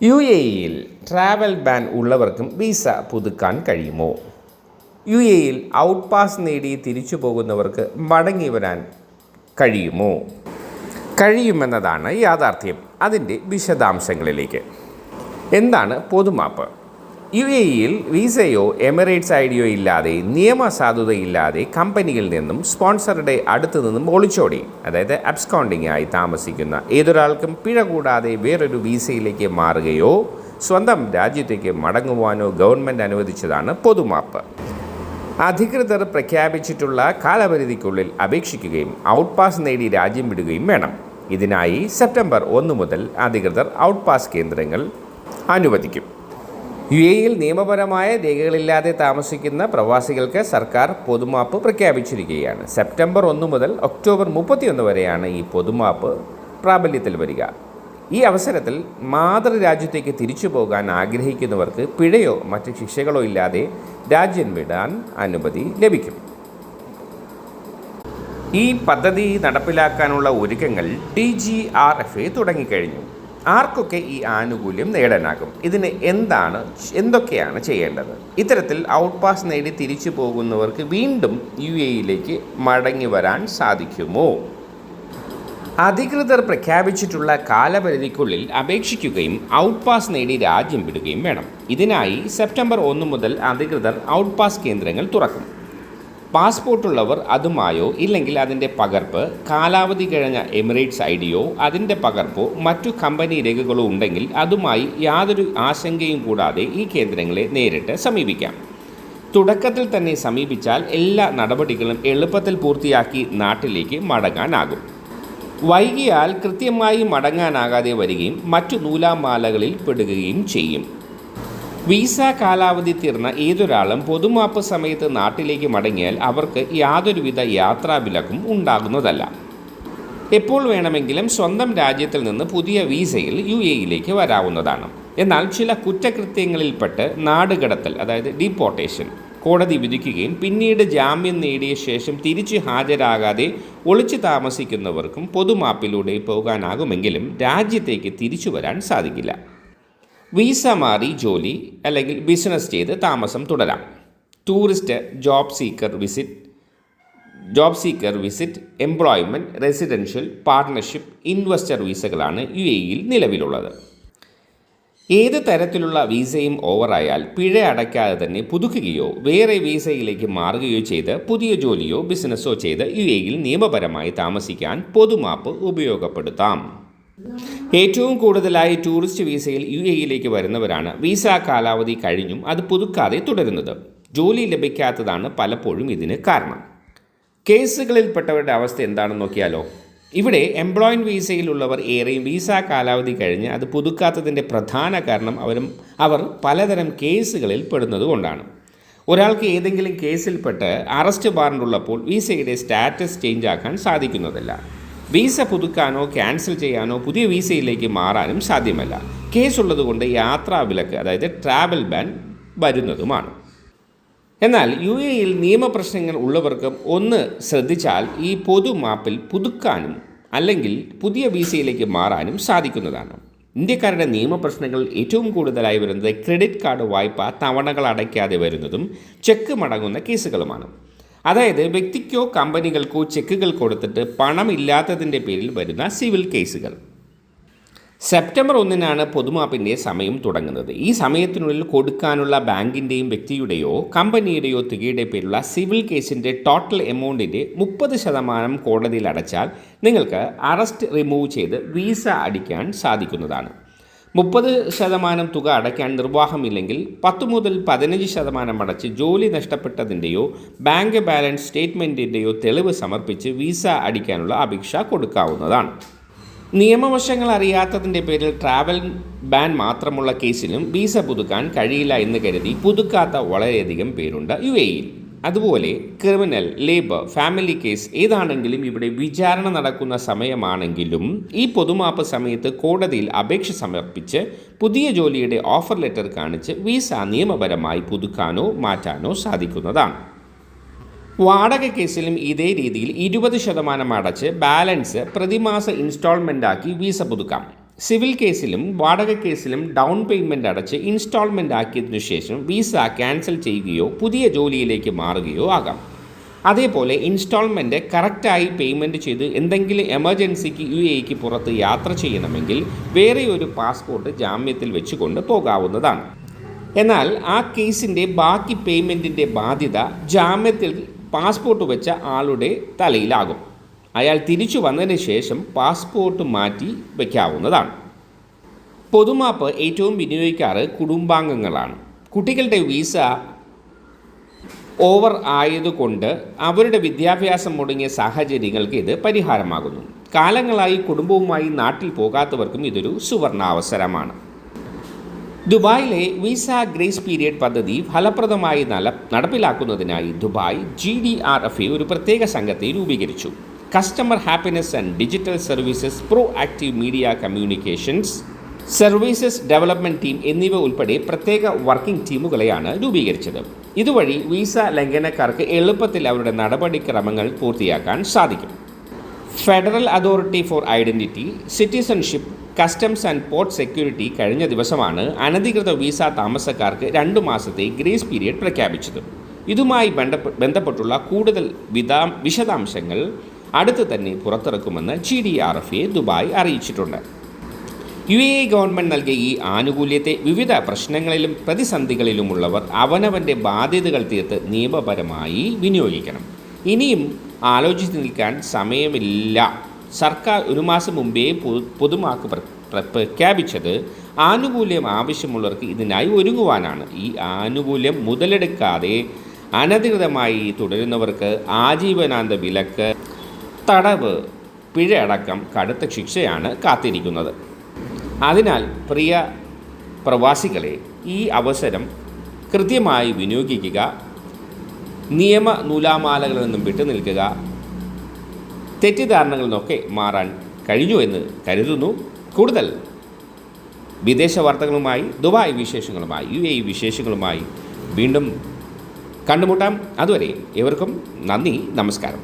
UAE-യിൽ travel ban ഉള്ളവർക്കും visa പുതുക്കാൻ കഴിയുമോ? UAE-യിൽ ഔട്ട് പാസ് നേടി തിരിച്ചു പോകുന്നവർക്ക് മടങ്ങി വരാൻ കഴിയുമോ? കഴിയുമെന്നതാണ് യാഥാർത്ഥ്യം. അതിൻ്റെ വിശദാംശങ്ങളിലേക്ക്. എന്താണ് പൊതുമാപ്പ്? UAE-യിൽ വിസയോ എമിറേറ്റ്സ് ഐഡിയോ ഇല്ലാതെ, നിയമസാധുതയില്ലാതെ കമ്പനിയിൽ നിന്നും സ്പോൺസറുടെ അടുത്തു നിന്നും ഒളിച്ചോടി, അതായത് അബ്സ്കോണ്ടിങ് ആയി താമസിക്കുന്ന ഏതൊരാൾക്കും പിഴ കൂടാതെ വേറൊരു വിസയിലേക്ക് മാറുകയോ സ്വന്തം രാജ്യത്തേക്ക് മടങ്ങുവാനോ ഗവൺമെൻറ് അനുവദിച്ചതാണ് പൊതുമാപ്പ്. അധികൃതർ പ്രഖ്യാപിച്ചിട്ടുള്ള കാലപരിധിക്കുള്ളിൽ അപേക്ഷിക്കുകയും ഔട്ട് പാസ് നേടി രാജ്യം വിടുകയും വേണം. ഇതിനായി സെപ്റ്റംബർ 1 മുതൽ അധികൃതർ ഔട്ട് പാസ് കേന്ദ്രങ്ങൾ അനുവദിക്കും. UAE-യിൽ നിയമപരമായ രേഖകളില്ലാതെ താമസിക്കുന്ന പ്രവാസികൾക്ക് സർക്കാർ പൊതുമാപ്പ് പ്രഖ്യാപിച്ചിരിക്കുകയാണ്. സെപ്റ്റംബർ 1 മുതൽ ഒക്ടോബർ 31 വരെയാണ് ഈ പൊതുമാപ്പ് പ്രാബല്യത്തിൽ വരിക. ഈ അവസരത്തിൽ മാതൃരാജ്യത്തേക്ക് തിരിച്ചു പോകാൻ ആഗ്രഹിക്കുന്നവർക്ക് പിഴയോ മറ്റ് ശിക്ഷകളോ ഇല്ലാതെ രാജ്യം വിടാൻ അനുമതി ലഭിക്കും. ഈ പദ്ധതി നടപ്പിലാക്കാനുള്ള ഒരുക്കങ്ങൾ DGRFA തുടങ്ങിക്കഴിഞ്ഞു. ആർക്കൊക്കെ ഈ ആനുകൂല്യം നേടാനാകും? ഇതിന് എന്തൊക്കെയാണ് ചെയ്യേണ്ടത്? ഇത്തരത്തിൽ ഔട്ട് പാസ് നേടി തിരിച്ചു പോകുന്നവർക്ക് വീണ്ടും UAE-യിലേക്ക് മടങ്ങി വരാൻ സാധിക്കുമോ? അധികൃതർ പ്രഖ്യാപിച്ചിട്ടുള്ള കാലപരിധിക്കുള്ളിൽ അപേക്ഷിക്കുകയും ഔട്ട് പാസ് നേടി രാജ്യം വിടുകയും വേണം. ഇതിനായി സെപ്റ്റംബർ 1 മുതൽ അധികൃതർ ഔട്ട് പാസ് കേന്ദ്രങ്ങൾ തുറക്കും. പാസ്പോർട്ടുള്ളവർ അതുമായോ ഇല്ലെങ്കിൽ അതിൻ്റെ പകർപ്പ്, കാലാവധി കഴിഞ്ഞ എമിറേറ്റ്സ് ഐഡിയോ അതിൻ്റെ പകർപ്പോ മറ്റു കമ്പനി രേഖകളോ ഉണ്ടെങ്കിൽ അതുമായി യാതൊരു ആശങ്കയും കൂടാതെ ഈ കേന്ദ്രങ്ങളെ നേരിട്ട് സമീപിക്കാം. തുടക്കത്തിൽ തന്നെ സമീപിച്ചാൽ എല്ലാ നടപടികളും എളുപ്പത്തിൽ പൂർത്തിയാക്കി നാട്ടിലേക്ക് മടങ്ങാനാകും. വൈകിയാൽ കൃത്യമായി മടങ്ങാനാകാതെ വരികയും മറ്റു നൂലാമാലകളിൽ പെടുകയും ചെയ്യും. വിസ കാലാവധി തീർന്ന ഏതൊരാളും പൊതുമാപ്പ് സമയത്ത് നാട്ടിലേക്ക് മടങ്ങിയാൽ അവർക്ക് യാതൊരുവിധ യാത്രാവിലക്കും ഉണ്ടാകുന്നതല്ല. എപ്പോൾ വേണമെങ്കിലും സ്വന്തം രാജ്യത്തിൽ നിന്ന് പുതിയ വിസയിൽ UAE-യിലേക്ക് വരാവുന്നതാണ്. എന്നാൽ ചില കുറ്റകൃത്യങ്ങളിൽപ്പെട്ട് നാടുകടത്തൽ, അതായത് ഡീപ്പോർട്ടേഷൻ കോടതി വിധിക്കുകയും പിന്നീട് ജാമ്യം നേടിയ ശേഷം തിരിച്ചു ഹാജരാകാതെ ഒളിച്ചു താമസിക്കുന്നവർക്കും പൊതുമാപ്പിലൂടെ പോകാനാകുമെങ്കിലും രാജ്യത്തേക്ക് തിരിച്ചു വരാൻ സാധിക്കില്ല. വിസ മാറി ജോലി അല്ലെങ്കിൽ ബിസിനസ് ചെയ്ത് താമസം തുടരാം. Tourist, job seeker visit, employment, residential, partnership, investor വിസകളാണ് UAE-യിൽ നിലവിലുള്ളത്. ഏത് തരത്തിലുള്ള വിസയും ഓവറായാൽ പിഴ അടയ്ക്കാതെ തന്നെ പുതുക്കുകയോ വേറെ വിസയിലേക്ക് മാറുകയോ ചെയ്ത് പുതിയ ജോലിയോ ബിസിനസ്സോ ചെയ്ത് UAE-യിൽ നിയമപരമായി താമസിക്കാൻ പൊതുമാപ്പ് ഉപയോഗപ്പെടുത്താം. ഏറ്റവും കൂടുതലായി ടൂറിസ്റ്റ് വിസയിൽ UAE-യിലേക്ക് വരുന്നവരാണ് വിസ കാലാവധി കഴിഞ്ഞും അത് പുതുക്കാതെ തുടരുന്നത്. ജോലി ലഭിക്കാത്തതാണ് പലപ്പോഴും ഇതിന് കാരണം. കേസുകളിൽപ്പെട്ടവരുടെ അവസ്ഥ എന്താണെന്ന് നോക്കിയാലോ. ഇവിടെ എംപ്ലോയ്മെൻറ്റ് വിസയിലുള്ളവർ ഏറെയും വിസ കാലാവധി കഴിഞ്ഞ് അത് പുതുക്കാത്തതിൻ്റെ പ്രധാന കാരണം അവർ പലതരം കേസുകളിൽ പെടുന്നതുകൊണ്ടാണ്. ഒരാൾക്ക് ഏതെങ്കിലും കേസിൽപ്പെട്ട് അറസ്റ്റ് വാറണ്ട് ഉള്ളപ്പോൾ വിസയുടെ സ്റ്റാറ്റസ് ചേഞ്ച് ആക്കാൻ സാധിക്കുന്നതല്ല. വിസ പുതുക്കാനോ ക്യാൻസൽ ചെയ്യാനോ പുതിയ വിസയിലേക്ക് മാറാനും സാധ്യമല്ല. കേസുള്ളതുകൊണ്ട് യാത്രാവിലക്ക്, അതായത് ട്രാവൽ ബാൻ വരുന്നതുമാണ്. എന്നാൽ UAE-യിൽ നിയമപ്രശ്നങ്ങൾ ഉള്ളവർക്കും ഒന്ന് ശ്രദ്ധിച്ചാൽ ഈ പൊതുമാപ്പിൽ പുതുക്കാനും അല്ലെങ്കിൽ പുതിയ വിസയിലേക്ക് മാറാനും സാധിക്കുന്നതാണ്. ഇന്ത്യക്കാരുടെ നിയമപ്രശ്നങ്ങൾ ഏറ്റവും കൂടുതലായി വരുന്നത് ക്രെഡിറ്റ് കാർഡ് വായ്പ തവണകൾ അടയ്ക്കാതെ വരുന്നതും ചെക്ക് മടങ്ങുന്ന കേസുകളുമാണ്. അതായത് വ്യക്തിക്കോ കമ്പനികൾക്കോ ചെക്കുകൾ കൊടുത്തിട്ട് പണമില്ലാത്തതിൻ്റെ പേരിൽ വരുന്ന സിവിൽ കേസുകൾ. സെപ്റ്റംബർ 1 പൊതുമാപ്പിൻ്റെ സമയം തുടങ്ങുന്നത്. ഈ സമയത്തിനുള്ളിൽ കൊടുക്കാനുള്ള ബാങ്കിൻ്റെയും വ്യക്തിയുടെയോ കമ്പനിയുടെയോ തുകയുടെ പേരിലുള്ള സിവിൽ കേസിൻ്റെ ടോട്ടൽ എമൗണ്ടിൻ്റെ 30% കോടതിയിൽ അടച്ചാൽ നിങ്ങൾക്ക് അറസ്റ്റ് റിമൂവ് ചെയ്ത് വിസ അടിക്കാൻ സാധിക്കുന്നതാണ്. 30% തുക അടയ്ക്കാൻ നിർവാഹമില്ലെങ്കിൽ 10 മുതൽ 15% അടച്ച് ജോലി നഷ്ടപ്പെട്ടതിൻ്റെയോ ബാങ്ക് ബാലൻസ് സ്റ്റേറ്റ്മെൻറ്റിൻ്റെയോ തെളിവ് സമർപ്പിച്ച് വിസ അടിക്കാനുള്ള അപേക്ഷ കൊടുക്കാവുന്നതാണ്. നിയമവശങ്ങൾ അറിയാത്തതിൻ്റെ പേരിൽ ട്രാവൽ ബാൻ മാത്രമുള്ള കേസിലും വിസ പുതുക്കാൻ കഴിയില്ല എന്ന് കരുതി പുതുക്കാത്ത വളരെയധികം പേരുണ്ട് UAE-യിൽ. അതുപോലെ ക്രിമിനൽ, ലേബർ, ഫാമിലി കേസ് ഏതാണെങ്കിലും ഇവിടെ വിചാരണ നടക്കുന്ന സമയമാണെങ്കിലും ഈ പൊതുമാപ്പ് സമയത്ത് കോടതിയിൽ അപേക്ഷ സമർപ്പിച്ച് പുതിയ ജോലിയുടെ ഓഫർ ലെറ്റർ കാണിച്ച് വിസ നിയമപരമായി പുതുക്കാനോ മാറ്റാനോ സാധിക്കുന്നതാണ്. വാടക കേസിലും ഇതേ രീതിയിൽ 20% അടച്ച് ബാലൻസ് പ്രതിമാസ ഇൻസ്റ്റാൾമെൻ്റാക്കി വിസ പുതുക്കാം. സിവിൽ കേസിലും വാടക കേസിലും ഡൗൺ പേയ്മെൻ്റ് അടച്ച് ഇൻസ്റ്റാൾമെൻ്റ് ആക്കിയതിനു ശേഷം വിസ ക്യാൻസൽ ചെയ്യുകയോ പുതിയ ജോലിയിലേക്ക് മാറുകയോ ആകാം. അതേപോലെ ഇൻസ്റ്റാൾമെൻറ്റ് കറക്റ്റായി പേയ്മെൻറ്റ് ചെയ്ത് എന്തെങ്കിലും എമർജൻസിക്ക് UAEക്ക് പുറത്ത് യാത്ര ചെയ്യണമെങ്കിൽ വേറെ ഒരു പാസ്പോർട്ട് ജാമ്യത്തിൽ വെച്ചുകൊണ്ട് പോകാവുന്നതാണ്. എന്നാൽ ആ കേസിൻ്റെ ബാക്കി പേയ്മെൻറ്റിൻ്റെ ബാധ്യത ജാമ്യത്തിൽ പാസ്പോർട്ട് വെച്ച ആളുടെ തലയിലാകും. അയാൾ തിരിച്ചു വന്നതിന് ശേഷം പാസ്പോർട്ട് മാറ്റി വയ്ക്കാവുന്നതാണ്. പൊതുമാപ്പ് ഏറ്റവും വിനിയോഗിക്കാറ് കുടുംബാംഗങ്ങളാണ്. കുട്ടികളുടെ വിസ ഓവർ ആയതുകൊണ്ട് അവരുടെ വിദ്യാഭ്യാസം മുടങ്ങിയ സാഹചര്യങ്ങൾക്ക് ഇത് പരിഹാരമാകുന്നു. കാലങ്ങളായി കുടുംബവുമായി നാട്ടിൽ പോകാത്തവർക്കും ഇതൊരു സുവർണാവസരമാണ്. ദുബായിലെ വിസ ഗ്രേസ് പീരിയഡ് പദ്ധതി ഫലപ്രദമായി നടപ്പിലാക്കുന്നതിനായി ദുബായ് GDRFA ഒരു പ്രത്യേക സംഘത്തെ രൂപീകരിച്ചു. Customer happiness and digital services, pro active media communications, services development team എന്നിവ ഉൾപ്പെടെ പ്രത്യേക വർക്കിംഗ് ടീമുകളെയാണ് രൂപീകരിച്ചത്. ഇതുവഴി വിസ ലംഘനക്കാർക്ക് എളുപ്പത്തിൽ അവരുടെ നടപടിക്രമങ്ങൾ പൂർത്തിയാക്കാൻ സാധിക്കും. Federal authority four identity, citizenship, customs and port security കഴിഞ്ഞ ദിവസമാണ് അനധികൃത വിസ താമസക്കാർക്ക് 2 മാസത്തെ ഗ്രേസ് പീരിയഡ് പ്രഖ്യാപിച്ചത്. ഇതുമായി ബന്ധപ്പെട്ടുള്ള കൂടുതൽ വിശദാംശങ്ങൾ അടുത്ത് തന്നെ പുറത്തിറക്കുമെന്ന് GDRFA ദുബായ് അറിയിച്ചിട്ടുണ്ട്. UAE ഗവൺമെൻറ് നൽകിയ ഈ ആനുകൂല്യത്തെ വിവിധ പ്രശ്നങ്ങളിലും പ്രതിസന്ധികളിലുമുള്ളവർ അവനവൻ്റെ ബാധ്യതകൾ തീർത്ത് നിയമപരമായി വിനിയോഗിക്കണം. ഇനിയും ആലോചിച്ച് നിൽക്കാൻ സമയമില്ല. സർക്കാർ 1 മാസം മുമ്പേ പൊതുമാക്ക് പ്രഖ്യാപിച്ചത് ആനുകൂല്യം ആവശ്യമുള്ളവർക്ക് ഇതിനായി ഒരുങ്ങുവാനാണ്. ഈ ആനുകൂല്യം മുതലെടുക്കാതെ അനധികൃതമായി തുടരുന്നവർക്ക് ആജീവനാന്ത വിലക്ക്, തടവ്, പിഴ അടക്കം കടുത്ത ശിക്ഷയാണ് കാത്തിരിക്കുന്നത്. അതിനാൽ പ്രിയ പ്രവാസികളെ, ഈ അവസരം കൃത്യമായി വിനിയോഗിക്കുക. നിയമ നൂലാമാലകളിൽ നിന്നും വിട്ടുനിൽക്കുക. തെറ്റിദ്ധാരണകളിൽ നിന്നൊക്കെ മാറാൻ കഴിഞ്ഞു എന്ന് കരുതുന്നു. കൂടുതൽ വിദേശ വാർത്തകളുമായി, ദുബായ് വിശേഷങ്ങളുമായി, UAE വിശേഷങ്ങളുമായി വീണ്ടും കണ്ടുമുട്ടാം. അതുവരെ ഏവർക്കും നന്ദി, നമസ്കാരം.